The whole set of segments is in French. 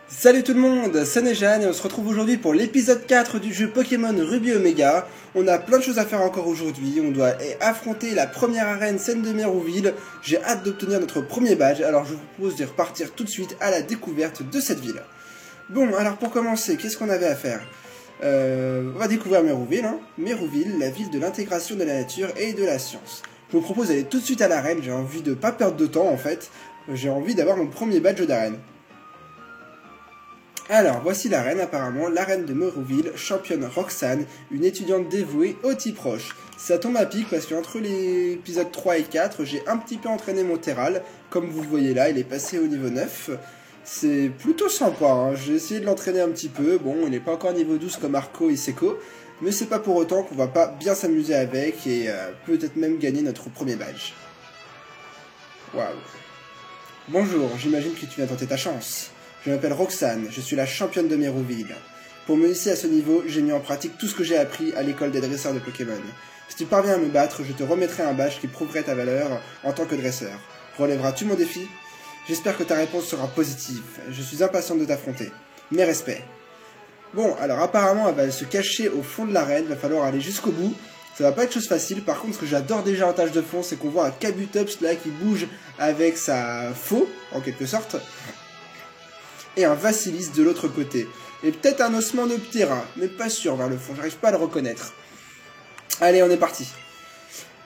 Salut tout le monde, c'est Nejan et on se retrouve aujourd'hui pour l'épisode 4 du jeu Pokémon Ruby Omega. On a plein de choses à faire encore aujourd'hui, on doit affronter la première arène scène de Mérouville. J'ai hâte d'obtenir notre premier badge, alors je vous propose de repartir tout de suite à la découverte de cette ville. Bon, alors pour commencer, qu'est-ce qu'on avait à faire? On va découvrir Mérouville, Mérouville, la ville de l'intégration de la nature et de la science. Je vous propose d'aller tout de suite à l'arène, j'ai envie de pas perdre de temps en fait. J'ai envie d'avoir mon premier badge d'arène. Alors, voici l'arène apparemment, l'arène de Mérouville, championne Roxane, une étudiante dévouée au type roche. Ça tombe à pic parce qu'entre les épisodes 3 et 4, j'ai un petit peu entraîné mon Terral. Comme vous le voyez là, il est passé au niveau 9. C'est plutôt sympa, hein. J'ai essayé de l'entraîner un petit peu. Bon, il n'est pas encore niveau 12 comme Arco et Seco, mais c'est pas pour autant qu'on va pas bien s'amuser avec et peut-être même gagner notre premier badge. Waouh. Bonjour, j'imagine que tu viens tenter ta chance. Je m'appelle Roxane, je suis la championne de Mérouville. Pour me hisser à ce niveau, j'ai mis en pratique tout ce que j'ai appris à l'école des dresseurs de Pokémon. Si tu parviens à me battre, je te remettrai un badge qui prouverait ta valeur en tant que dresseur. Relèveras-tu mon défi? J'espère que ta réponse sera positive. Je suis impatiente de t'affronter. Mes respects. Bon, alors apparemment elle va se cacher au fond de l'arène, va falloir aller jusqu'au bout. Ça va pas être chose facile, par contre ce que j'adore déjà en tâche de fond, c'est qu'on voit un Kabutops là qui bouge avec sa faux, en quelque sorte. Et un Vassilis de l'autre côté. Et peut-être un ossement de Ptera, mais pas sûr vers le fond, j'arrive pas à le reconnaître. Allez, on est parti.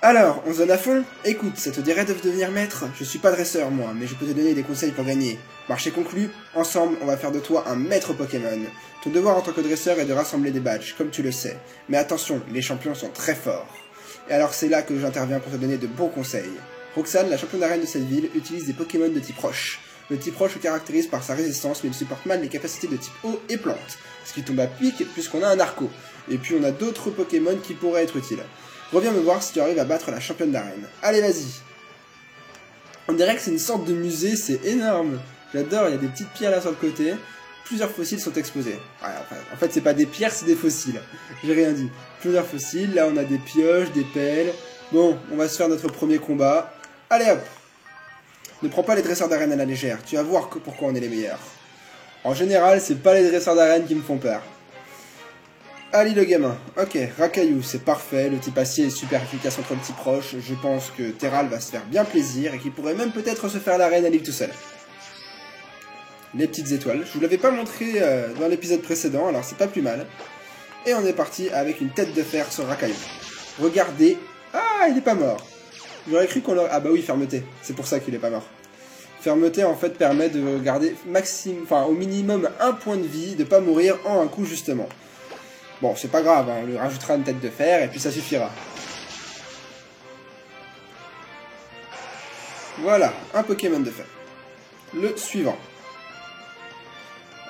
Alors, on se donne à fond? Écoute, ça te dirait de devenir maître? Je suis pas dresseur moi, mais je peux te donner des conseils pour gagner. Marché conclu, ensemble, on va faire de toi un maître Pokémon. Ton devoir en tant que dresseur est de rassembler des badges, comme tu le sais. Mais attention, les champions sont très forts. Et alors c'est là que j'interviens pour te donner de bons conseils. Roxane, la championne d'arène de cette ville, utilise des Pokémon de type roche. Le type roche se caractérise par sa résistance, mais il supporte mal les capacités de type eau et plante. Ce qui tombe à pic, puisqu'on a un Arco. Et puis on a d'autres Pokémon qui pourraient être utiles. Reviens me voir si tu arrives à battre la championne d'arène. Allez, vas-y. On dirait que c'est une sorte de musée, c'est énorme. J'adore, il y a des petites pierres là sur le côté. Plusieurs fossiles sont exposés. Ouais, en fait, c'est pas des pierres, c'est des fossiles. J'ai rien dit. Plusieurs fossiles, là on a des pioches, des pelles. Bon, on va se faire notre premier combat. Allez hop. Ne prends pas les dresseurs d'arène à la légère, tu vas voir pourquoi on est les meilleurs. En général, c'est pas les dresseurs d'arène qui me font peur. Ali le gamin. Ok, Racaillou, c'est parfait, le type acier est super efficace contre le type roche. Je pense que Terral va se faire bien plaisir et qu'il pourrait même peut-être se faire l'arène à lui tout seul. Les petites étoiles, je vous l'avais pas montré dans l'épisode précédent, alors c'est pas plus mal. Et on est parti avec une tête de fer sur Racaillou. Regardez. Ah, il est pas mort. J'aurais cru qu'on l'aurait... Ah bah oui, fermeté. C'est pour ça qu'il est pas mort. Fermeté, en fait, permet de garder au minimum un point de vie, de pas mourir en un coup, justement. Bon, c'est pas grave, hein, on lui rajoutera une tête de fer, et puis ça suffira. Voilà, un Pokémon de fer. Le suivant.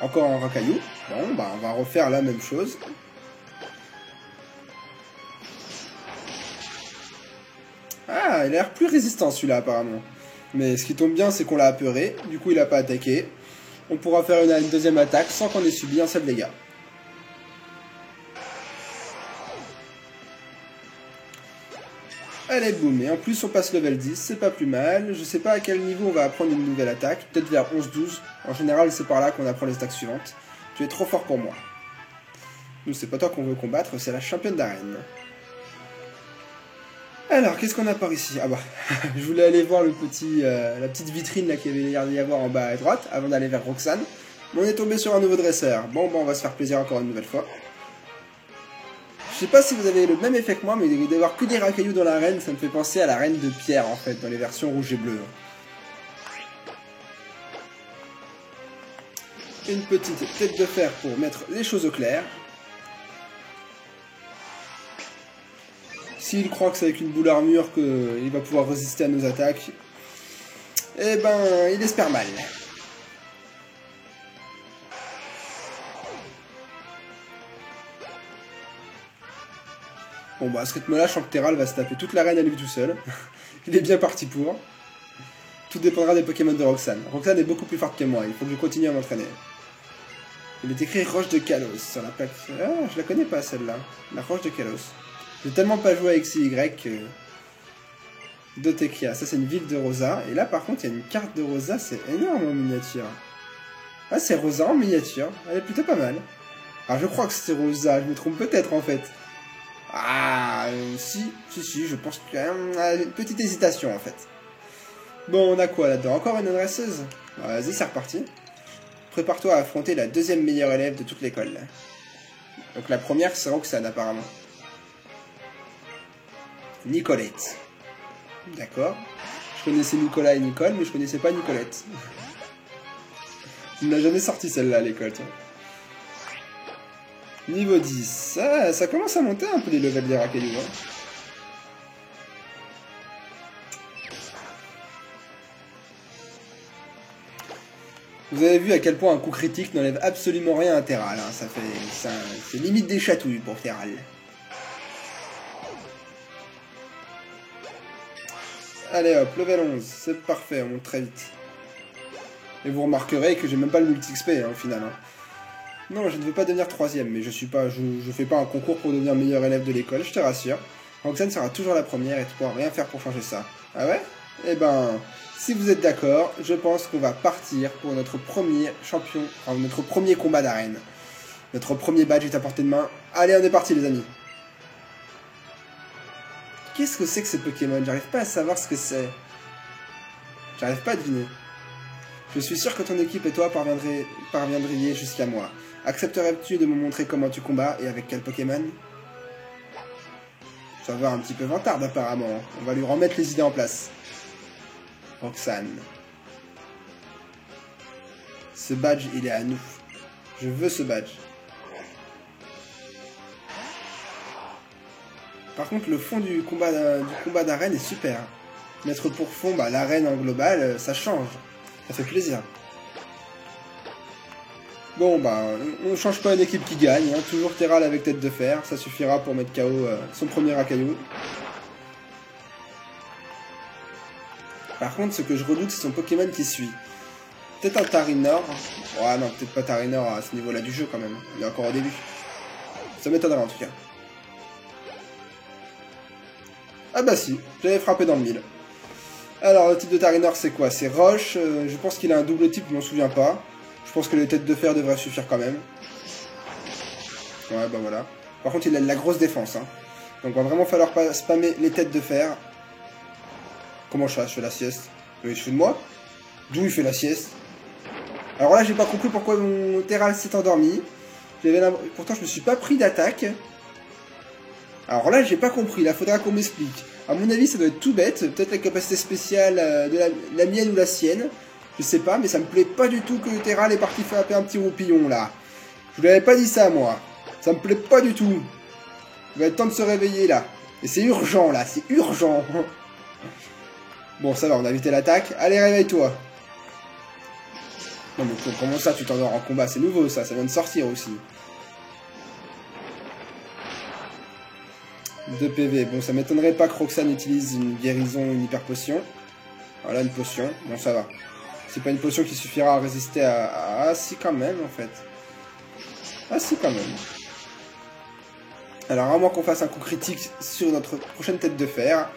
Encore un Racaillou. Bon, bah on va refaire la même chose. Ah, il a l'air plus résistant celui-là apparemment. Mais ce qui tombe bien, c'est qu'on l'a apeuré, du coup il a pas attaqué. On pourra faire une deuxième attaque sans qu'on ait subi un seul dégât. Allez, boum, et en plus on passe level 10, c'est pas plus mal. Je sais pas à quel niveau on va apprendre une nouvelle attaque, peut-être vers 11-12. En général, c'est par là qu'on apprend les attaques suivantes. Tu es trop fort pour moi. Nous, c'est pas toi qu'on veut combattre, c'est la championne d'arène. Alors, qu'est-ce qu'on a par ici? Ah bah, je voulais aller voir la petite vitrine là qu'il y avait l'air d'y avoir en bas à droite, avant d'aller vers Roxane. Mais on est tombé sur un nouveau dresseur. Bon, bah on va se faire plaisir encore une nouvelle fois. Je sais pas si vous avez le même effet que moi, mais d'avoir que des racailloux dans l'arène, ça me fait penser à la reine de pierre en fait, dans les versions rouge et bleu. Une petite tête de fer pour mettre les choses au clair. S'il croit que c'est avec une boule armure qu'il va pouvoir résister à nos attaques, eh ben, il espère mal. Bon bah à ce rythme-là, je sens que Terral va se taper toute l'arène à lui tout seul. Il est bien parti pour. Tout dépendra des Pokémon de Roxane. Roxane est beaucoup plus forte que moi, il faut que je continue à m'entraîner. Il est écrit Roche de Kalos sur la plaque. Ah, je la connais pas celle-là. La Roche de Kalos. J'ai tellement pas joué avec CY que... Dotekia, ça c'est une ville de Rosa. Et là par contre il y a une carte de Rosa, c'est énorme en miniature. Ah, c'est Rosa en miniature. Elle est plutôt pas mal. Ah, je crois que c'est Rosa. Je me trompe peut-être, en fait. Ah, si, je pense qu'il y a une petite hésitation, en fait. Bon, on a quoi là-dedans? Encore une adresseuse? Vas-y, c'est reparti. Prépare-toi à affronter la deuxième meilleure élève de toute l'école. Donc la première, c'est Roxane, apparemment. Nicolette. D'accord. Je connaissais Nicolas et Nicole, mais je connaissais pas Nicolette. On n'a jamais sorti celle-là à l'école, tiens. Niveau 10. Ça commence à monter un peu les levels des racailloux. Hein. Vous avez vu à quel point un coup critique n'enlève absolument rien à Terral. Hein. C'est limite des chatouilles pour Terral. Allez hop, level 11. C'est parfait, on monte très vite. Et vous remarquerez que j'ai même pas le multi-XP au final. Hein. Non, je ne veux pas devenir troisième, mais je fais pas un concours pour devenir meilleur élève de l'école, je te rassure. Roxane sera toujours la première et tu pourras rien faire pour changer ça. Ah ouais? Eh ben, si vous êtes d'accord, je pense qu'on va partir pour notre premier champion, enfin notre premier combat d'arène. Notre premier badge est à portée de main. Allez, on est parti les amis. Qu'est-ce que c'est que ce Pokémon? J'arrive pas à savoir ce que c'est. J'arrive pas à deviner. Je suis sûr que ton équipe et toi parviendriez jusqu'à moi. Accepterais-tu de me montrer comment tu combats et avec quel Pokémon? Ça va un petit peu vantarde apparemment. On va lui remettre les idées en place. Roxane. Ce badge, il est à nous. Je veux ce badge. Par contre, le fond du combat d'arène est super. Mettre pour fond l'arène en global, ça change. Ça fait plaisir. Bon, on change pas une équipe qui gagne. Hein. Toujours Terral avec tête de fer. Ça suffira pour mettre KO son premier racaillou. Par contre, ce que je redoute, c'est son Pokémon qui suit. Peut-être un Tarinor. Oh non, peut-être pas Tarinor à ce niveau-là du jeu quand même. Il est encore au début. Ça m'étonnerait en tout cas. Ah bah si, j'avais frappé dans le mille. Alors, le type de Tarinor, c'est quoi? C'est Roche. Je pense qu'il a un double type, je m'en souviens pas. Je pense que les têtes de fer devraient suffire quand même. Ouais, bah voilà. Par contre, il a de la grosse défense. Hein. Donc, il va vraiment falloir pas spammer les têtes de fer. Comment je fais la sieste? Il se fout de moi? D'où il fait la sieste? Alors là, j'ai pas compris pourquoi mon Terral s'est endormi. Pourtant, je me suis pas pris d'attaque. Alors là, j'ai pas compris. Là, faudra qu'on m'explique. À mon avis, ça doit être tout bête. Peut-être la capacité spéciale de la mienne ou la sienne. Je sais pas, mais ça me plaît pas du tout que Terral est parti frapper un petit roupillon, là. Je lui avais pas dit ça, moi. Ça me plaît pas du tout. Il va être temps de se réveiller, là. Et c'est urgent, là. C'est urgent. Bon, ça va, on a évité l'attaque. Allez, réveille-toi. Non, mais comment ça, tu t'endors en combat? C'est nouveau, ça. Ça vient de sortir, aussi. 2 PV. Bon, ça m'étonnerait pas que Roxane utilise une guérison, une hyper potion. Voilà, une potion. Bon, ça va. C'est pas une potion qui suffira à résister à... Ah, si, quand même, en fait. Ah, si, quand même. Alors, à moins qu'on fasse un coup critique sur notre prochaine tête de fer,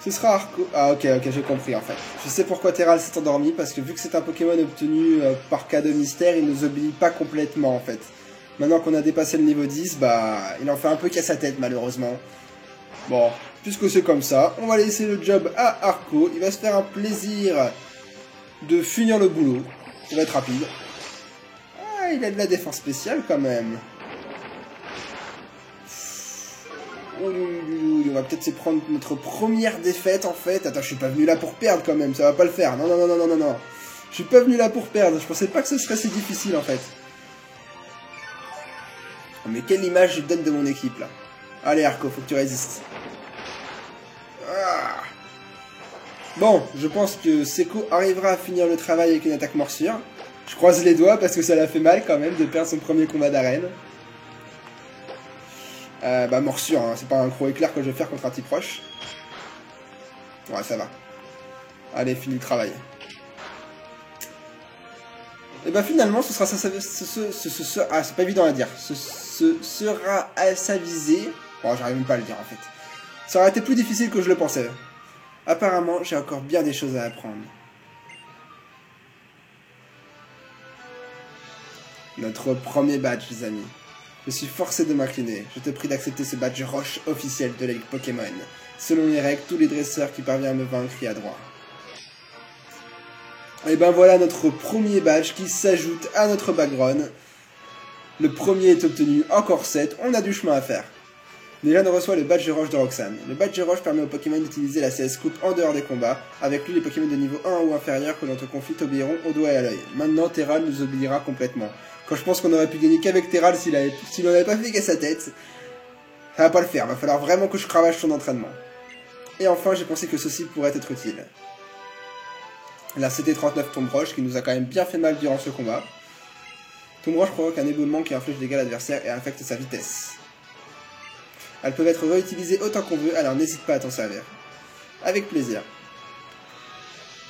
ce sera Arco... Ah, ok, j'ai compris, en fait. Je sais pourquoi Terral s'est endormi, parce que vu que c'est un Pokémon obtenu par cas de mystère, il nous obéit pas complètement, en fait. Maintenant qu'on a dépassé le niveau 10, il en fait un peu qu'à sa tête, malheureusement. Bon, puisque c'est comme ça, on va laisser le job à Arco. Il va se faire un plaisir de finir le boulot. Ça va être rapide. Ah, il a de la défense spéciale quand même. On va peut-être se prendre notre première défaite en fait. Attends, je suis pas venu là pour perdre quand même, ça va pas le faire. Non. Je suis pas venu là pour perdre, je pensais pas que ce serait si difficile en fait. Mais quelle image je donne de mon équipe là. Allez Arco, faut que tu résistes. Ah. Bon, je pense que Seko arrivera à finir le travail avec une attaque morsure. Je croise les doigts parce que ça l'a fait mal quand même de perdre son premier combat d'arène. Morsure, hein, c'est pas un gros éclair que je vais faire contre un type roche. Ouais, ça va. Allez, fini le travail. Et finalement, ce sera ça. Ah, c'est pas évident à dire. Ce sera à s'aviser. Bon, j'arrive même pas à le dire en fait. Ça aurait été plus difficile que je le pensais. Apparemment, j'ai encore bien des choses à apprendre. Notre premier badge, les amis. Je suis forcé de m'incliner. Je te prie d'accepter ce badge roche officiel de la Ligue Pokémon. Selon les règles, tous les dresseurs qui parviennent à me vaincre y a droit. Et ben voilà notre premier badge qui s'ajoute à notre background. Le premier est obtenu, encore 7, on a du chemin à faire. Déjà, on reçoit le badge de roche de Roxane. Le badge de roche permet aux Pokémon d'utiliser la CS Coupe en dehors des combats. Avec lui, les Pokémon de niveau 1 ou inférieur que l'on te confie t'obéiront au doigt et à l'œil. Maintenant, Terral nous obéira complètement. Quand je pense qu'on aurait pu gagner qu'avec Terral s'il n'avait pas fait qu'à sa tête, ça va pas le faire, va falloir vraiment que je cravache son entraînement. Et enfin, j'ai pensé que ceci pourrait être utile. La CT39 Tombe Roche qui nous a quand même bien fait mal durant ce combat. Tombe Roche provoque un éboulement qui inflige des dégâts à l'adversaire et affecte sa vitesse. Elles peuvent être réutilisées autant qu'on veut, alors n'hésite pas à t'en servir. Avec plaisir.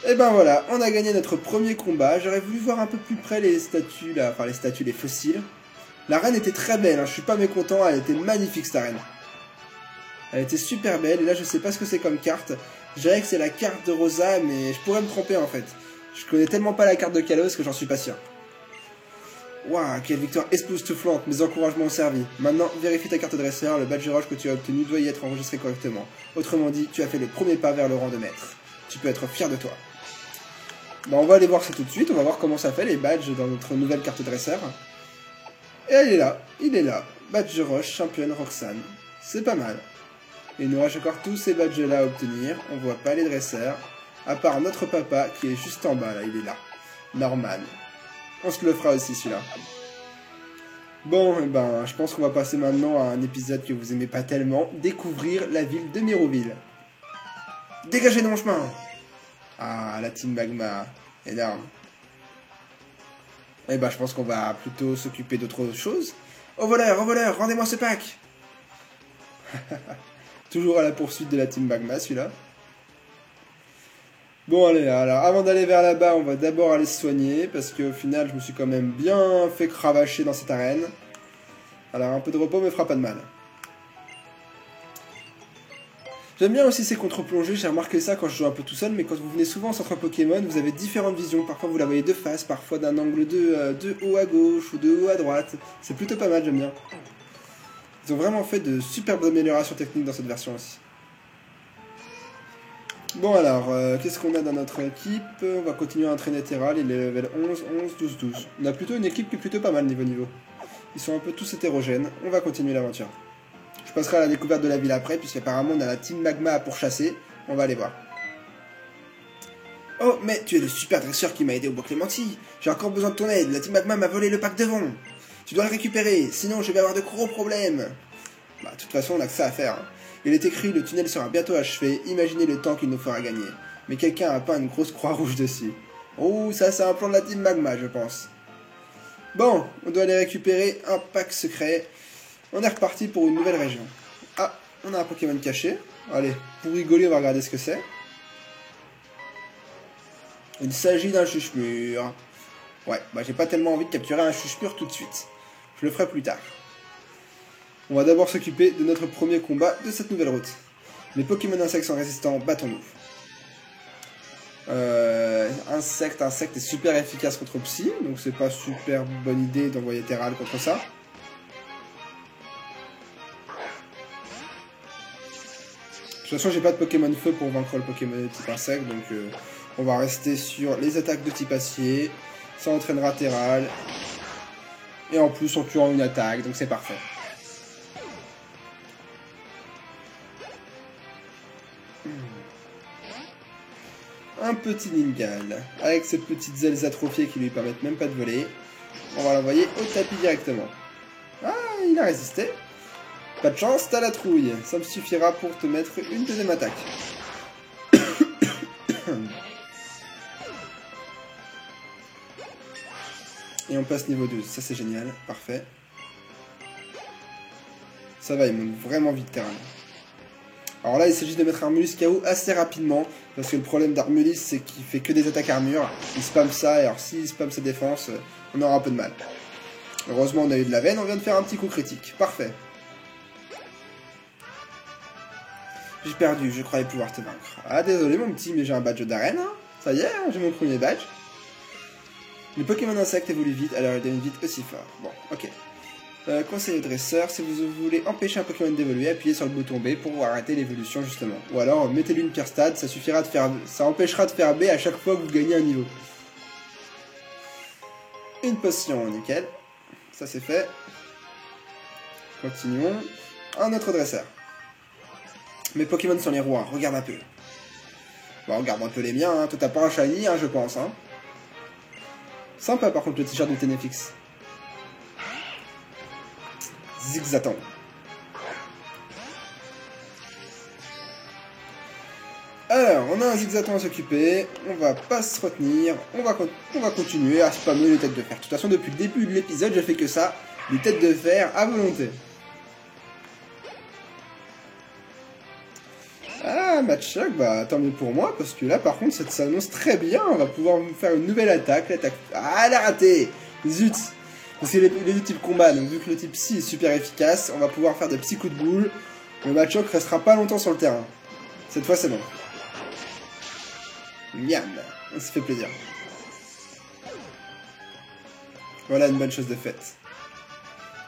Et ben voilà, on a gagné notre premier combat. J'aurais voulu voir un peu plus près les statues, là, enfin les statues, les fossiles. L'arène était très belle, hein, je suis pas mécontent, elle était magnifique cette arène. Elle était super belle, et là je sais pas ce que c'est comme carte. Je dirais que c'est la carte de Rosa, mais je pourrais me tromper en fait. Je connais tellement pas la carte de Kalos que j'en suis pas sûr. Waouh, quelle victoire époustouflante, mes encouragements ont servi. Maintenant, vérifie ta carte dresseur, le badge roche que tu as obtenu doit y être enregistré correctement. Autrement dit, tu as fait le premier pas vers le rang de maître. Tu peux être fier de toi. Bon, on va aller voir ça tout de suite, on va voir comment ça fait les badges dans notre nouvelle carte dresseur. Et elle est là, il est là. Badge roche, championne Roxane. C'est pas mal. Et il nous reste encore tous ces badges là à obtenir, on voit pas les dresseurs. À part notre papa qui est juste en bas là, il est là. Norman. On se le fera aussi celui-là. Bon, et ben, je pense qu'on va passer maintenant à un épisode que vous aimez pas tellement. Découvrir la ville de Méroville. Dégagez de mon chemin. Ah, la Team Magma. Énorme. Et ben, je pense qu'on va plutôt s'occuper d'autre chose. Oh voleur, rendez-moi ce pack. Toujours à la poursuite de la Team Magma, celui-là. Bon allez, alors avant d'aller vers là-bas, on va d'abord aller se soigner, parce qu'au final, je me suis quand même bien fait cravacher dans cette arène. Alors un peu de repos me fera pas de mal. J'aime bien aussi ces contre-plongées, j'ai remarqué ça quand je joue un peu tout seul, mais quand vous venez souvent en centre Pokémon, vous avez différentes visions. Parfois vous la voyez de face, parfois d'un angle de haut à gauche ou de haut à droite. C'est plutôt pas mal, j'aime bien. Ils ont vraiment fait de superbes améliorations techniques dans cette version aussi. Bon alors, qu'est-ce qu'on a dans notre équipe? On va continuer à entraîner Terral, il est level 11, 11, 12, 12. On a plutôt une équipe qui est plutôt pas mal niveau. Ils sont un peu tous hétérogènes, on va continuer l'aventure. Je passerai à la découverte de la ville après, puisqu'apparemment on a la Team Magma à pourchasser, on va aller voir. Oh, mais tu es le super dresseur qui m'a aidé au bois Clémenti. J'ai encore besoin de ton aide, la Team Magma m'a volé le pack devant. Tu dois le récupérer, sinon je vais avoir de gros problèmes. Bah, de toute façon, on a que ça à faire. Hein. Il est écrit, le tunnel sera bientôt achevé, imaginez le temps qu'il nous fera gagner. Mais quelqu'un a peint une grosse croix rouge dessus. Oh, ça c'est un plan de la Team Magma, je pense. Bon, on doit aller récupérer un pack secret. On est reparti pour une nouvelle région. Ah, on a un Pokémon caché. Allez, pour rigoler, on va regarder ce que c'est. Il s'agit d'un Chuchemur. Ouais, bah j'ai pas tellement envie de capturer un Chuchemur tout de suite. Je le ferai plus tard. On va d'abord s'occuper de notre premier combat de cette nouvelle route. Les Pokémon insectes sont résistants, battons-nous. Insecte est super efficace contre Psy, donc c'est pas super bonne idée d'envoyer Terral contre ça. De toute façon, j'ai pas de Pokémon feu pour vaincre le Pokémon de type insecte, donc on va rester sur les attaques de type acier. Ça entraînera Terral. Et en plus, on tuera une attaque, donc c'est parfait. Un petit Ningal, avec ses petites ailes atrophiées qui lui permettent même pas de voler. On va l'envoyer au tapis directement. Ah, il a résisté. Pas de chance, t'as la trouille. Ça me suffira pour te mettre une deuxième attaque. Et on passe niveau 12, ça c'est génial, parfait. Ça va, il monte vraiment vite Terral. Alors là, il s'agit de mettre Armulus KO assez rapidement, parce que le problème d'Armulus, c'est qu'il fait que des attaques armure. Il spamme ça, et alors s'il spamme sa défense, on aura un peu de mal. Heureusement, on a eu de la veine, on vient de faire un petit coup critique. Parfait. J'ai perdu, je croyais pouvoir te vaincre. Ah, désolé mon petit, mais j'ai un badge d'arène. Hein. Ça y est, hein, j'ai mon premier badge. Les Pokémon insectes évoluent vite, alors ils deviennent vite aussi forts. Bon, ok. Conseil au dresseur, si vous voulez empêcher un Pokémon d'évoluer, appuyez sur le bouton B pour arrêter l'évolution justement. Ou alors mettez-lui une pierre stade, ça suffira de faire, ça empêchera de faire B à chaque fois que vous gagnez un niveau. Une potion, nickel. Ça c'est fait. Continuons. Un autre dresseur. Mes Pokémon sont les rois, regarde un peu. Bon, regarde un peu les miens, hein. Toi t'as pas un shiny, hein, je pense. Hein. Sympa par contre le t-shirt de Tenefix. Zigzaton. Alors, on a un Zigzaton à s'occuper, on va pas se retenir, on va continuer à spammer les têtes de fer. De toute façon, depuis le début de l'épisode, je fais que ça, les têtes de fer à volonté. Ah, Matchok, bah tant mieux pour moi, parce que là, par contre, ça s'annonce très bien, on va pouvoir faire une nouvelle attaque, l'attaque... Ah, elle a raté. Zut. Parce que les deux types combat, donc vu que le type Psy est super efficace, on va pouvoir faire des petits coups de boule. Le Matchok restera pas longtemps sur le terrain. Cette fois, c'est bon. Miam, ça fait plaisir. Voilà une bonne chose de faite.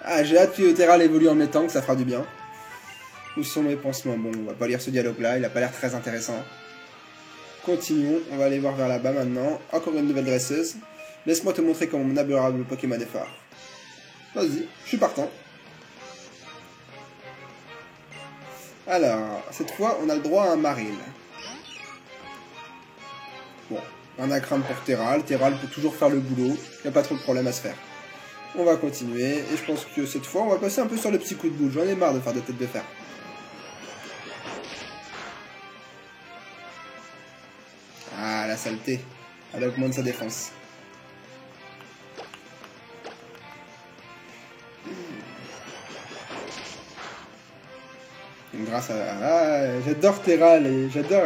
Ah, j'ai hâte que Terral évolue en mettant, que ça fera du bien. Où sont mes pansements? Bon, on va pas lire ce dialogue-là, il a pas l'air très intéressant. Continuons, on va aller voir vers là-bas maintenant. Encore une nouvelle dresseuse. Laisse-moi te montrer comment mon adorable Pokémon est fort. Vas-y, je suis partant. Alors, cette fois, on a le droit à un Maril. Bon, on a crainte pour Terral. Terral peut toujours faire le boulot. Il n'y a pas trop de problème à se faire. On va continuer. Et je pense que cette fois, on va passer un peu sur le petit coup de boule. J'en ai marre de faire des têtes de fer. Ah, la saleté. Elle augmente sa défense. Grâce à... Ah, j'adore Terral, et j'adore,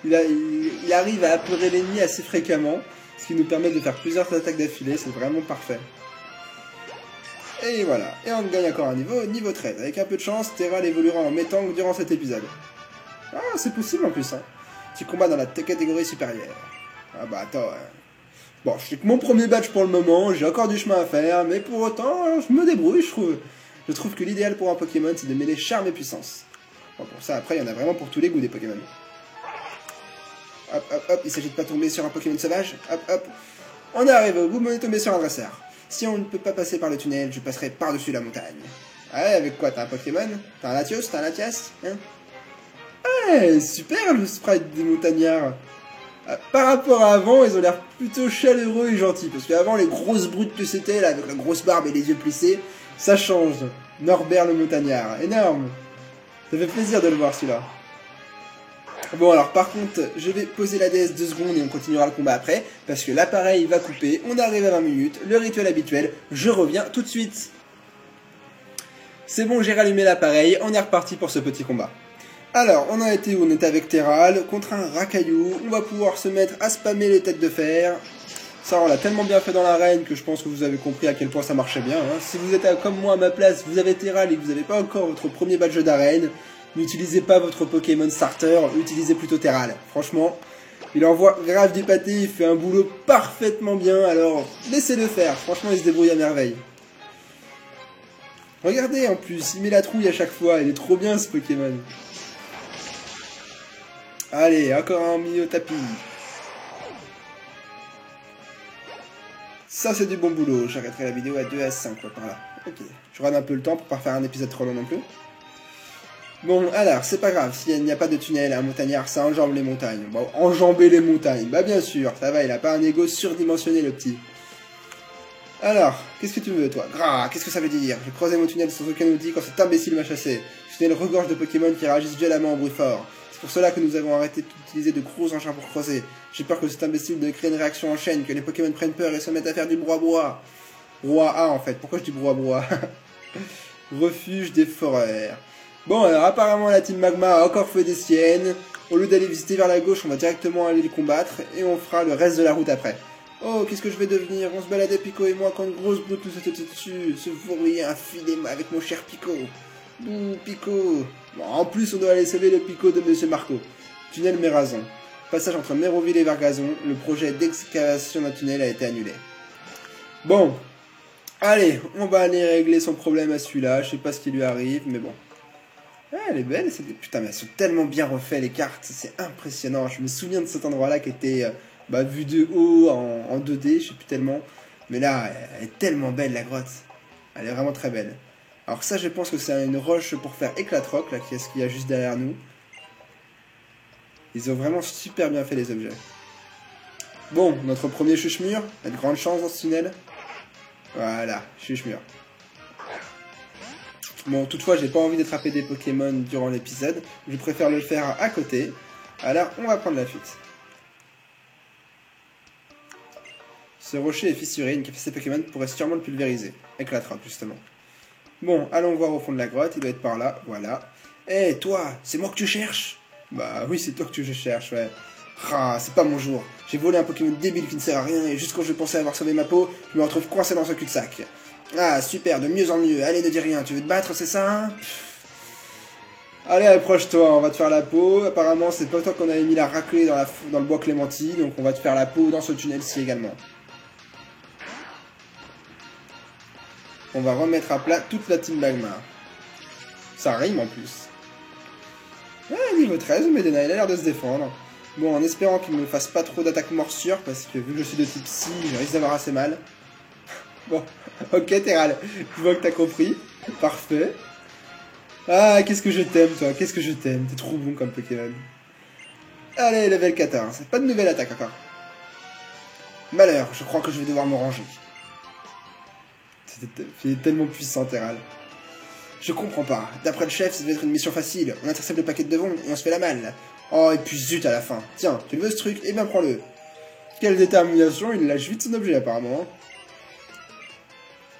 il arrive à apeurer l'ennemi assez fréquemment, ce qui nous permet de faire plusieurs attaques d'affilée, c'est vraiment parfait. Et voilà, et on gagne encore un niveau 13. Avec un peu de chance, Terral évoluera en Metang durant cet épisode. Ah, c'est possible en plus, hein. Tu combats dans la catégorie supérieure. Ah bah attends, bon, je sais que mon premier badge pour le moment, j'ai encore du chemin à faire, mais pour autant, je me débrouille, je trouve. Je trouve que l'idéal pour un Pokémon, c'est de mêler charme et puissance. Bon, pour ça, après, il y en a vraiment pour tous les goûts des Pokémon. Hop, hop, hop, il s'agit de pas tomber sur un Pokémon sauvage. Hop, hop. On est arrivé au bout, mais on est tombé sur un dresseur. Si on ne peut pas passer par le tunnel, je passerai par-dessus la montagne. Ah ouais, avec quoi? T'as un Pokémon? T'as un Latios? T'as un Latias? Hein? Ouais, super le sprite des montagnards. Par rapport à avant, ils ont l'air plutôt chaleureux et gentils. Parce qu'avant, les grosses brutes que c'était, là, avec la grosse barbe et les yeux plissés, ça change. Norbert le montagnard, énorme. Ça fait plaisir de le voir celui-là. Bon alors par contre, je vais poser la DS 2 secondes et on continuera le combat après. Parce que l'appareil va couper, on arrive à 20 minutes, le rituel habituel, je reviens tout de suite. C'est bon, j'ai rallumé l'appareil, on est reparti pour ce petit combat. Alors, on a été où? On était avec Terral, contre un Racaillou, on va pouvoir se mettre à spammer les têtes de fer. Ça, on l'a tellement bien fait dans l'arène que je pense que vous avez compris à quel point ça marchait bien. Hein. Si vous êtes comme moi à ma place, vous avez Terral et que vous n'avez pas encore votre premier badge d'arène, n'utilisez pas votre Pokémon starter, utilisez plutôt Terral. Franchement, il envoie grave du pâté, il fait un boulot parfaitement bien, alors laissez-le faire. Franchement, il se débrouille à merveille. Regardez en plus, il met la trouille à chaque fois, il est trop bien ce Pokémon. Allez, encore un mis au tapis. Ça c'est du bon boulot, j'arrêterai la vidéo à 2 à 5 quoi, par là. Ok, je rate un peu le temps pour pas faire un épisode trop long non plus. Bon, alors, c'est pas grave, s'il n'y a pas de tunnel, un montagnard, ça enjambe les montagnes. Bon, enjamber les montagnes, bah bien sûr, ça va, il a pas un ego surdimensionné le petit. Alors, qu'est-ce que tu veux toi? Gras, qu'est-ce que ça veut dire? J'ai creusé mon tunnel sans aucun outil quand cet imbécile m'a chassé. Ce tunnel regorge de Pokémon qui réagissent violemment au bruit fort. C'est pour cela que nous avons arrêté d'utiliser de gros engins pour creuser. J'ai peur que cet imbécile ne crée une réaction en chaîne, que les Pokémon prennent peur et se mettent à faire du brouhaha. Brouhaha en fait, pourquoi je dis brouhaha? Refuge des foreurs. Bon alors apparemment la team Magma a encore fait des siennes. Au lieu d'aller visiter vers la gauche, on va directement aller les combattre et on fera le reste de la route après. Oh, qu'est-ce que je vais devenir? On se baladait Pico et moi quand une grosse brute nous était dessus. Se fourrier un filet avec mon cher Pico. Bouh, Pico. Bon, en plus, on doit aller sauver le Pico de Monsieur Marco. Tunnel Mérazon. Passage entre Méroville et Vergazon, le projet d'excavation d'un tunnel a été annulé. Bon, allez, on va aller régler son problème à celui-là, je sais pas ce qui lui arrive, mais bon. Ouais, elle est belle, putain, mais elles sont tellement bien refaites les cartes, c'est impressionnant. Je me souviens de cet endroit-là qui était vu de haut en 2D, je sais plus tellement. Mais là, elle est tellement belle la grotte. Elle est vraiment très belle. Alors ça, je pense que c'est une roche pour faire éclate-roc, là, qui est ce qu'il y a juste derrière nous. Ils ont vraiment super bien fait les objets. Bon, notre premier chuche-mur, il y a de grandes chances dans ce tunnel. Voilà, chuche-mur. Bon, toutefois, j'ai pas envie d'attraper des Pokémon durant l'épisode. Je préfère le faire à côté. Alors, on va prendre la fuite. Ce rocher est fissuré, une capacité Pokémon pourrait sûrement le pulvériser. Éclatera, justement. Bon, allons voir au fond de la grotte, il doit être par là, voilà. Hé, toi, c'est moi que tu cherches? Bah oui, c'est toi que tu cherches, ouais. Ah, c'est pas mon jour. J'ai volé un Pokémon débile qui ne sert à rien, et juste quand je pensais avoir sauvé ma peau, je me retrouve coincé dans ce cul-de-sac. Ah, super, de mieux en mieux. Allez, ne dis rien, tu veux te battre, c'est ça, hein? Allez, approche-toi, on va te faire la peau. Apparemment, c'est pas toi qu'on avait mis la raclée dans le bois clémentine, donc on va te faire la peau dans ce tunnel-ci également. On va remettre à plat toute la team Magmar. Ça rime en plus. Ah, niveau 13, Medena, il a l'air de se défendre. Bon, en espérant qu'il ne me fasse pas trop d'attaques morsures, parce que vu que je suis de type psy, je risque d'avoir assez mal. Bon, ok Terral, je vois que t'as compris. Parfait. Ah, qu'est-ce que je t'aime toi, qu'est-ce que je t'aime, t'es trop bon comme Pokémon. Allez, level 14, pas de nouvelle attaque encore. Malheur, je crois que je vais devoir me ranger. Il est tellement puissant, Terral. Je comprends pas. D'après le chef, ça devait être une mission facile. On intercepte le paquet de devant et on se fait la malle. Oh, et puis zut à la fin. Tiens, tu le veux ce truc? Eh bien, prends-le. Quelle détermination, il lâche vite son objet, apparemment.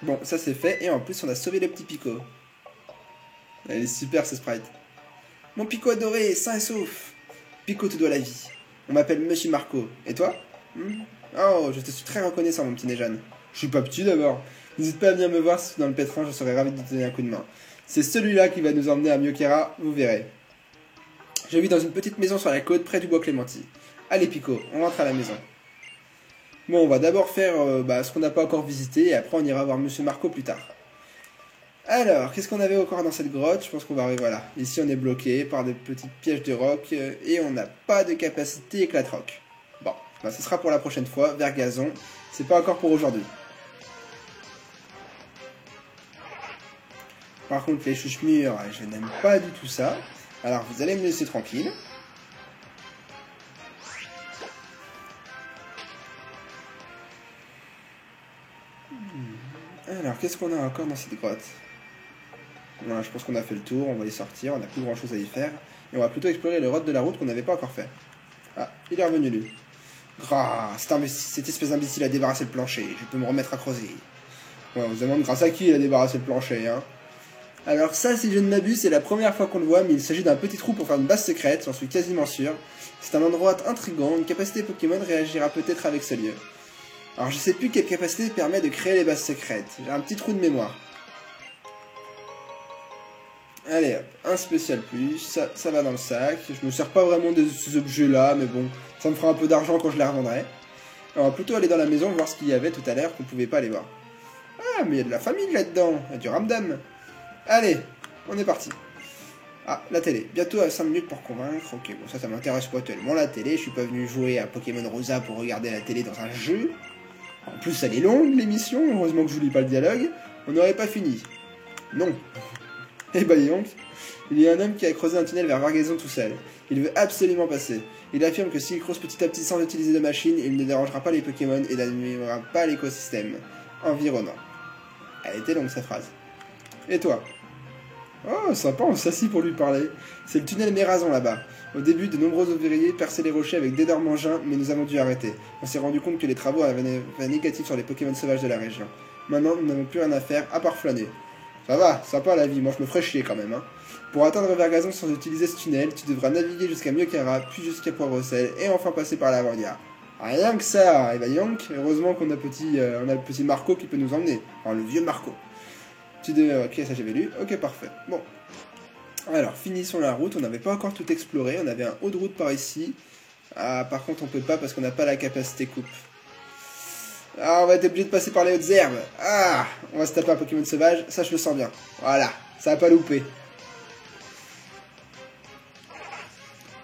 Bon, ça c'est fait. Et en plus, on a sauvé le petit Pico. Elle est super, ce sprite. Mon Pico adoré, sain et sauf. Pico te doit la vie. On m'appelle Monsieur Marco. Et toi? Oh, je te suis très reconnaissant, mon petit Néjan. Je suis pas petit d'abord. N'hésite pas à venir me voir dans le pétrin, je serais ravi de te donner un coup de main. C'est celui-là qui va nous emmener à Myokera, vous verrez. Je vis dans une petite maison sur la côte, près du bois Clémenti. Allez Pico, on rentre à la maison. Bon, on va d'abord faire ce qu'on n'a pas encore visité, et après on ira voir Monsieur Marco plus tard. Alors, qu'est-ce qu'on avait encore dans cette grotte? Je pense qu'on va arriver, voilà. Ici on est bloqué par des petites pièges de roc, et on n'a pas de capacité éclate-roc. Bon, ce sera pour la prochaine fois, Vergazon. C'est pas encore pour aujourd'hui. Par contre, les chuche-murs, je n'aime pas du tout ça. Alors, vous allez me laisser tranquille. Alors, qu'est-ce qu'on a encore dans cette grotte? Voilà, je pense qu'on a fait le tour, on va y sortir, on n'a plus grand-chose à y faire. Et on va plutôt explorer le road de la route qu'on n'avait pas encore fait. Ah, il est revenu lui. Cette espèce d'imbécile a débarrassé le plancher, je peux me remettre à creuser. Ouais, on se demande grâce à qui il a débarrassé le plancher, hein. Alors ça, si je ne m'abuse, c'est la première fois qu'on le voit, mais il s'agit d'un petit trou pour faire une base secrète, j'en suis quasiment sûr. C'est un endroit intriguant, une capacité Pokémon réagira peut-être avec ce lieu. Alors je sais plus quelle capacité permet de créer les bases secrètes, j'ai un petit trou de mémoire. Allez hop, un spécial plus, ça va dans le sac, je me sers pas vraiment de ces objets là, mais bon, ça me fera un peu d'argent quand je les revendrai. On va plutôt aller dans la maison voir ce qu'il y avait tout à l'heure qu'on pouvait pas aller voir. Ah, mais il y a de la famille là-dedans, il y a du ramdam. Allez, on est parti. Ah, la télé. Bientôt à 5 minutes pour convaincre. Ok, bon, ça m'intéresse pas tellement la télé. Je suis pas venu jouer à Pokémon Rosa pour regarder la télé dans un jeu. En plus, elle est longue, l'émission. Heureusement que je vous lis pas le dialogue. On n'aurait pas fini. Non. Eh bah, donc, il y a un homme qui a creusé un tunnel vers Vergazon tout seul. Il veut absolument passer. Il affirme que s'il creuse petit à petit sans utiliser de machine, il ne dérangera pas les Pokémon et n'animera pas l'écosystème environnant. Elle était longue, sa phrase. Et toi? Oh, sympa, on s'assit pour lui parler. C'est le tunnel Mérazon là-bas. Au début, de nombreux ouvriers perçaient les rochers avec d'énormes engins, mais nous avons dû arrêter. On s'est rendu compte que les travaux avaient un effet négatif sur les Pokémon sauvages de la région. Maintenant, nous n'avons plus rien à faire, à part flâner. Ça va, sympa la vie, moi je me ferais chier quand même, hein. Pour atteindre Vergazon sans utiliser ce tunnel, tu devras naviguer jusqu'à Myokera, puis jusqu'à Poivre-Sel, et enfin passer par la Vanguard. Rien que ça, et bah Yank, heureusement qu'on a le petit Marco qui peut nous emmener. Enfin, le vieux Marco. Ok, ça j'avais lu. Ok, parfait. Bon. Alors, finissons la route. On n'avait pas encore tout exploré. On avait un haut de route par ici. Ah, par contre, on peut pas parce qu'on n'a pas la capacité coupe. Ah, on va être obligé de passer par les hautes herbes. Ah, on va se taper un Pokémon sauvage. Ça, je le sens bien. Voilà, ça va pas louper.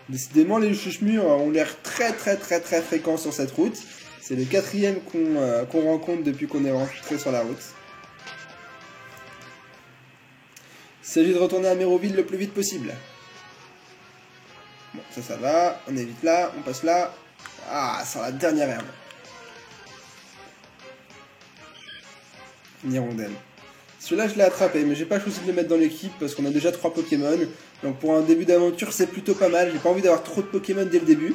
Décidément, les chuchemures ont l'air très fréquents sur cette route. C'est le 4e qu'on rencontre depuis qu'on est rentré sur la route. Il s'agit de retourner à Méroville le plus vite possible. Bon, ça va. On évite là, on passe là. Ah, sur la dernière herbe. Une hirondelle. Celui-là, je l'ai attrapé, mais j'ai pas choisi de le mettre dans l'équipe parce qu'on a déjà 3 Pokémon. Donc pour un début d'aventure, c'est plutôt pas mal. J'ai pas envie d'avoir trop de Pokémon dès le début.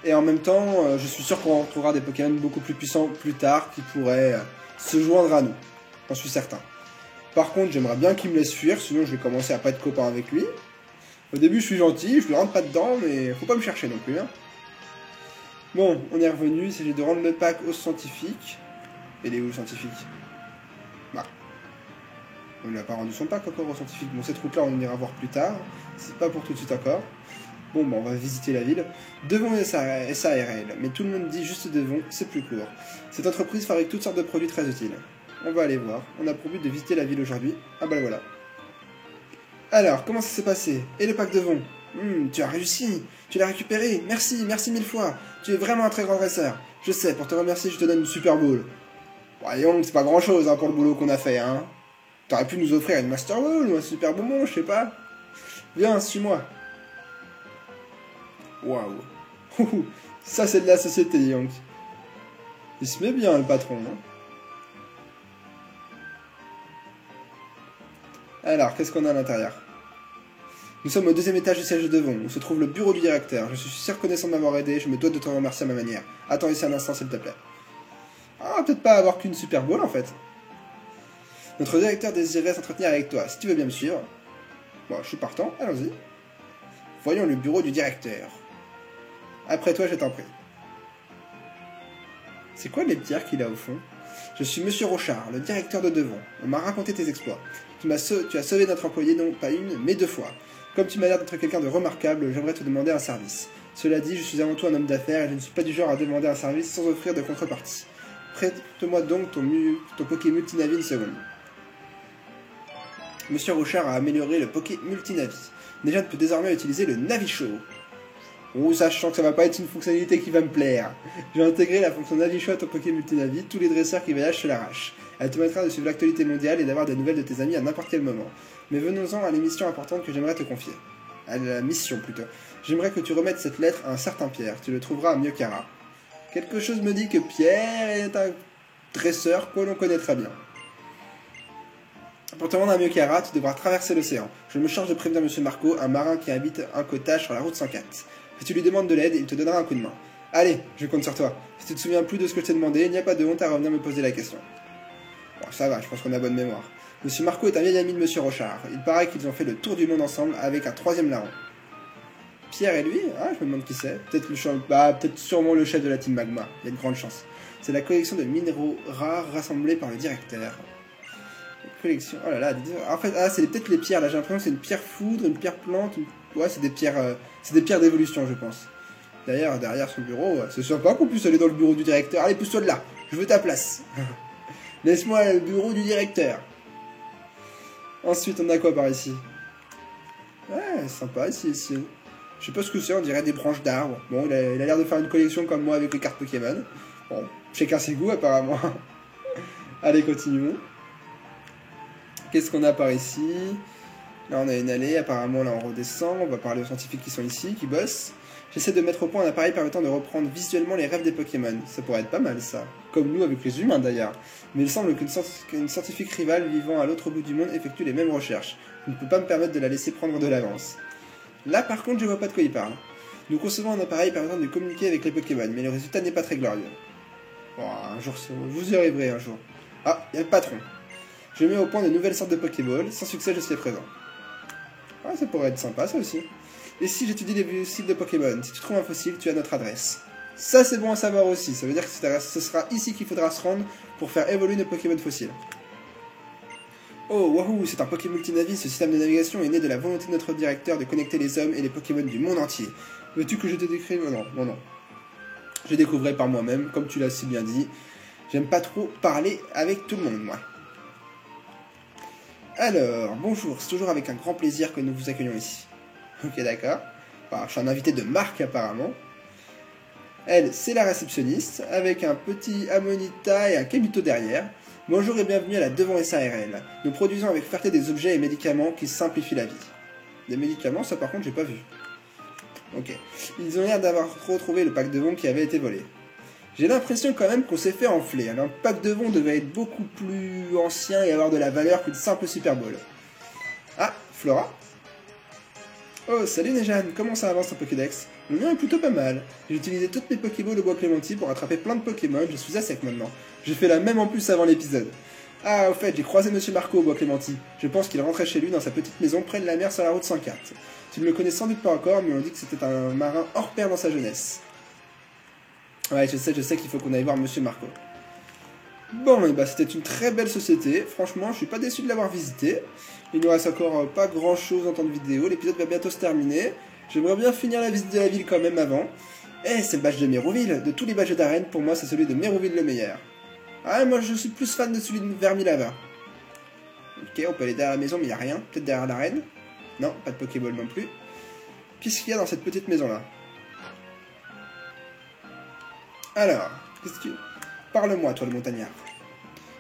Et en même temps, je suis sûr qu'on retrouvera des Pokémon beaucoup plus puissants plus tard qui pourraient se joindre à nous. J'en suis certain. Par contre, j'aimerais bien qu'il me laisse fuir, sinon je vais commencer à pas être copain avec lui. Au début, je suis gentil, je lui rentre pas dedans, mais faut pas me chercher non plus. Hein. Bon, on est revenu, il s'agit de rendre le pack au scientifique. Il est où le scientifique? Bah. On lui a pas rendu son pack encore au scientifique. Bon, cette route-là, on ira voir plus tard. C'est pas pour tout de suite encore. Bon, bah, on va visiter la ville. Devon SARL, mais tout le monde dit juste Devon, c'est plus court. Cette entreprise fabrique toutes sortes de produits très utiles. On va aller voir. On a pour but de visiter la ville aujourd'hui. Ah bah voilà. Alors, comment ça s'est passé? Et le pack Devon? Tu as réussi. Tu l'as récupéré. Merci 1000 fois. Tu es vraiment un très grand dresseur. Je sais, pour te remercier, je te donne une Super Ball. Voyons, c'est pas grand chose hein, pour le boulot qu'on a fait, hein. T'aurais pu nous offrir une Master Ball ou un Super Bonbon, je sais pas. Viens, suis-moi. Waouh. Ça, c'est de la société, Yank. Il se met bien, le patron. Hein. Alors, qu'est-ce qu'on a à l'intérieur? Nous sommes au 2e étage du siège de Devon, où se trouve le bureau du directeur. Je suis si reconnaissant de m'avoir aidé, je me dois de te remercier à ma manière. Attends ici un instant, s'il te plaît. Ah, peut-être pas avoir qu'une Super Ball, en fait. Notre directeur désirait s'entretenir avec toi, si tu veux bien me suivre. Bon, je suis partant, allons-y. Voyons le bureau du directeur. Après toi, je t'en prie. C'est quoi les pierres qu'il a au fond? Je suis Monsieur Rochard, le directeur de Devon. On m'a raconté tes exploits. Tu as sauvé notre employé non pas une, mais 2 fois. Comme tu m'as l'air d'être quelqu'un de remarquable, j'aimerais te demander un service. Cela dit, je suis avant tout un homme d'affaires et je ne suis pas du genre à demander un service sans offrir de contrepartie. Prête-moi donc ton Poké Multinavi une seconde. Monsieur Rochard a amélioré le Poké Multinavi. Déjà, tu peux désormais utiliser le Navishow. Oh, sachant que ça va pas être une fonctionnalité qui va me plaire. J'ai intégré la fonction Navishow à ton Poké Multinavi, tous les dresseurs qui voyagent se l'arrachent. Elle te permettra de suivre l'actualité mondiale et d'avoir des nouvelles de tes amis à n'importe quel moment. Mais venons-en à l'émission importante que j'aimerais te confier. À la mission plutôt. J'aimerais que tu remettes cette lettre à un certain Pierre. Tu le trouveras à Miokara. Quelque chose me dit que Pierre est un dresseur que l'on connaît très bien. Pour te rendre à Miokara, tu devras traverser l'océan. Je me charge de prévenir Monsieur Marco, un marin qui habite un cottage sur la route 104. Si tu lui demandes de l'aide, il te donnera un coup de main. Allez, je compte sur toi. Si tu te souviens plus de ce que je t'ai demandé, il n'y a pas de honte à revenir me poser la question. Bon, ça va, je pense qu'on a bonne mémoire. Monsieur Marco est un vieil ami de Monsieur Rochard. Il paraît qu'ils ont fait le tour du monde ensemble avec un 3e larron. Pierre et lui? Ah, je me demande qui c'est. Peut-être sûrement le chef de la team Magma. Il y a de grandes chances. C'est la collection de minéraux rares rassemblés par le directeur. Collection. Oh là là. En fait, c'est peut-être les pierres. Là, j'ai l'impression que c'est une pierre foudre, une pierre plante. Ouais, c'est des pierres d'évolution, je pense. D'ailleurs, derrière son bureau, c'est sympa qu'on puisse aller dans le bureau du directeur. Allez, pousse-toi de là. Je veux ta place. Laisse-moi le bureau du directeur. Ensuite, on a quoi par ici? Ouais, sympa ici. Je sais pas ce que c'est, on dirait des branches d'arbres. Bon, il a l'air de faire une collection comme moi avec les cartes Pokémon. Bon, chacun ses goûts apparemment. Allez, continuons. Qu'est-ce qu'on a par ici? Là, on a une allée, apparemment, là, on redescend. On va parler aux scientifiques qui sont ici, qui bossent. J'essaie de mettre au point un appareil permettant de reprendre visuellement les rêves des Pokémon. Ça pourrait être pas mal, ça. Comme nous, avec les humains, d'ailleurs. Mais il semble qu'une scientifique rivale vivant à l'autre bout du monde effectue les mêmes recherches. Je ne peux pas me permettre de la laisser prendre de l'avance. Là, par contre, je vois pas de quoi il parle. Nous concevons un appareil permettant de communiquer avec les Pokémon, mais le résultat n'est pas très glorieux. Bon, un jour, vous y arriverez un jour. Ah, il y a le patron. Je mets au point de nouvelles sortes de Pokéballs. Sans succès, je suis présent. Ah, ça pourrait être sympa, ça aussi. Et si j'étudie les fossiles de Pokémon, si tu trouves un fossile, tu as notre adresse. Ça, c'est bon à savoir aussi. Ça veut dire que ce sera ici qu'il faudra se rendre pour faire évoluer nos Pokémon fossiles. Oh, waouh, c'est un Pokémon multinavis. Ce système de navigation est né de la volonté de notre directeur de connecter les hommes et les Pokémon du monde entier. Veux-tu que je te décrive? Non. Je découvrirai par moi-même, comme tu l'as si bien dit. J'aime pas trop parler avec tout le monde, moi. Alors, bonjour, c'est toujours avec un grand plaisir que nous vous accueillons ici. Ok, d'accord. Enfin, je suis un invité de marque, apparemment. Elle, c'est la réceptionniste, avec un petit Amonita et un Kabuto derrière. Bonjour et bienvenue à la Devant SARL. Nous produisons avec fierté des objets et médicaments qui simplifient la vie. Des médicaments, ça par contre, j'ai pas vu. Ok. Ils ont l'air d'avoir retrouvé le pack Devant qui avait été volé. J'ai l'impression quand même qu'on s'est fait enfler. Un pack Devant devait être beaucoup plus ancien et avoir de la valeur qu'une simple Super Ball. Ah, Flora? Oh, salut Nejan, comment ça avance ton Pokédex? Le mien est plutôt pas mal. J'ai utilisé toutes mes Pokéballs au bois Clémenti pour attraper plein de Pokémon, je suis à sec maintenant. J'ai fait la même en plus avant l'épisode. Ah, au fait, j'ai croisé Monsieur Marco au bois Clémenti. Je pense qu'il rentrait chez lui dans sa petite maison près de la mer sur la route 104. Tu ne le connais sans doute pas encore, mais on dit que c'était un marin hors pair dans sa jeunesse. Ouais, je sais qu'il faut qu'on aille voir Monsieur Marco. Bon, et bah c'était une très belle société. Franchement, je suis pas déçu de l'avoir visité. Il nous reste encore pas grand chose en temps de vidéo. L'épisode va bientôt se terminer. J'aimerais bien finir la visite de la ville quand même avant. Eh, c'est le badge de Méroville. De tous les badges d'arène, pour moi, c'est celui de Méroville le meilleur. Ah, moi je suis plus fan de celui de Vermilava. Ok, on peut aller derrière la maison, mais il n'y a rien. Peut-être derrière l'arène. Non, pas de Pokéball non plus. Qu'est-ce qu'il y a dans cette petite maison-là? Alors, qu'est-ce que... Parle-moi, toi le montagnard.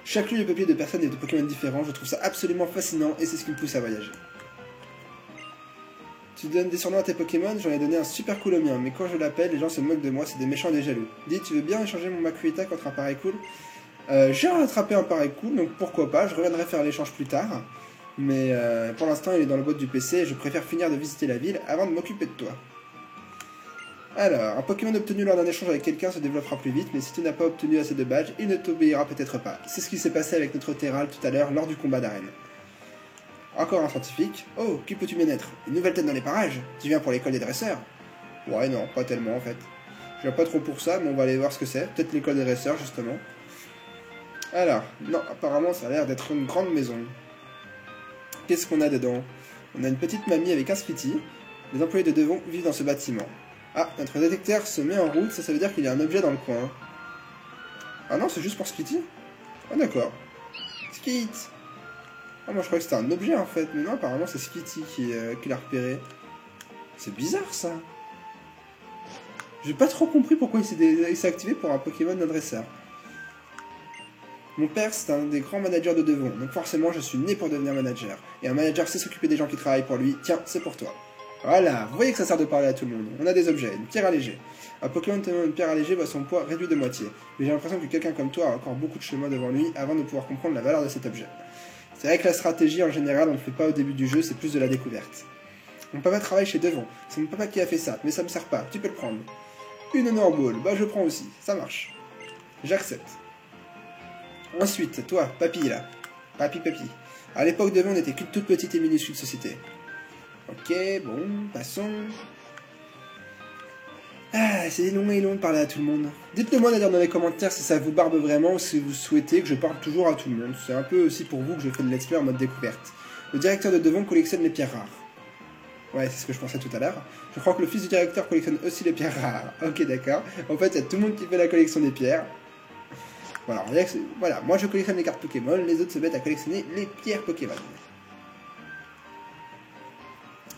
Chaque lieu est peuplé de personnes et de Pokémon différents, je trouve ça absolument fascinant et c'est ce qui me pousse à voyager. Tu donnes des surnoms à tes Pokémon, j'en ai donné un super cool au mien, mais quand je l'appelle, les gens se moquent de moi, c'est des méchants et des jaloux. Dis, tu veux bien échanger mon Makuhita contre un pareil cool? J'ai rattrapé un pareil cool, donc pourquoi pas, je reviendrai faire l'échange plus tard. Mais pour l'instant, il est dans le boîte du PC et je préfère finir de visiter la ville avant de m'occuper de toi. Alors, un Pokémon obtenu lors d'un échange avec quelqu'un se développera plus vite, mais si tu n'as pas obtenu assez de badges, il ne t'obéira peut-être pas. C'est ce qui s'est passé avec notre Terral tout à l'heure lors du combat d'arène. Encore un scientifique. Oh, qui peux-tu bien être? Une nouvelle tête dans les parages? Tu viens pour l'école des dresseurs? Ouais, non, pas tellement en fait. Je viens pas trop pour ça, mais on va aller voir ce que c'est. Peut-être l'école des dresseurs, justement. Alors, non, apparemment ça a l'air d'être une grande maison. Qu'est-ce qu'on a dedans? On a une petite mamie avec un Skitty. Les employés de Devon vivent dans ce bâtiment. Ah, notre détecteur se met en route, ça veut dire qu'il y a un objet dans le coin. Ah non, c'est juste pour Skitty? Ah d'accord. Skit! Ah moi je croyais que c'était un objet en fait, mais non, apparemment c'est Skitty qui l'a repéré. C'est bizarre ça. J'ai pas trop compris pourquoi il s'est activé pour un Pokémon adresseur. Mon père c'est un des grands managers de Devon, donc forcément je suis né pour devenir manager. Et un manager sait s'occuper des gens qui travaillent pour lui, tiens, c'est pour toi. Voilà, vous voyez que ça sert de parler à tout le monde. On a des objets, une pierre allégée. Un Pokémon tenant une pierre allégée voit son poids réduit de moitié. Mais j'ai l'impression que quelqu'un comme toi a encore beaucoup de chemin devant lui avant de pouvoir comprendre la valeur de cet objet. C'est vrai que la stratégie en général on ne le fait pas au début du jeu, c'est plus de la découverte. Mon papa travaille chez Devon, c'est mon papa qui a fait ça, mais ça me sert pas, tu peux le prendre. Une Honorball, bah je prends aussi, ça marche. J'accepte. Ensuite, toi, papy là. Papy. À l'époque Devon n'était qu'une toute petite et minuscule société. Ok, bon, passons. Ah, c'est long et long de parler à tout le monde. Dites-le moi d'ailleurs dans les commentaires si ça vous barbe vraiment ou si vous souhaitez que je parle toujours à tout le monde. C'est un peu aussi pour vous que je fais de let's play en mode découverte. Le directeur de Devon collectionne les pierres rares. Ouais, c'est ce que je pensais tout à l'heure. Je crois que le fils du directeur collectionne aussi les pierres rares. Ok, d'accord. En fait, il y a tout le monde qui fait la collection des pierres. Voilà, moi je collectionne les cartes Pokémon, les autres se mettent à collectionner les pierres Pokémon.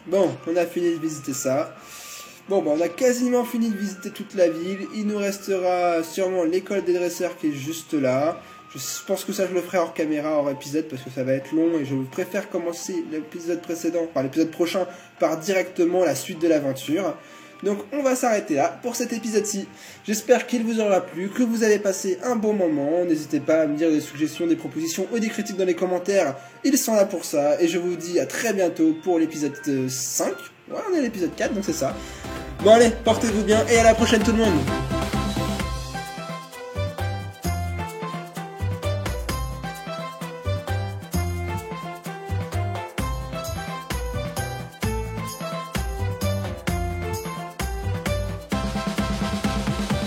Bon, on a fini de visiter ça. Bon, bah on a quasiment fini de visiter toute la ville. Il nous restera sûrement l'école des dresseurs qui est juste là. Je pense que ça je le ferai hors caméra, hors épisode, parce que ça va être long et je préfère commencer l'épisode précédent, enfin l'épisode prochain, par directement la suite de l'aventure. Donc on va s'arrêter là pour cet épisode-ci. J'espère qu'il vous aura plu, que vous avez passé un bon moment. N'hésitez pas à me dire des suggestions, des propositions ou des critiques dans les commentaires. Ils sont là pour ça. Et je vous dis à très bientôt pour l'épisode 5. Ouais, on est à l'épisode 4, donc c'est ça. Bon allez, portez-vous bien et à la prochaine tout le monde.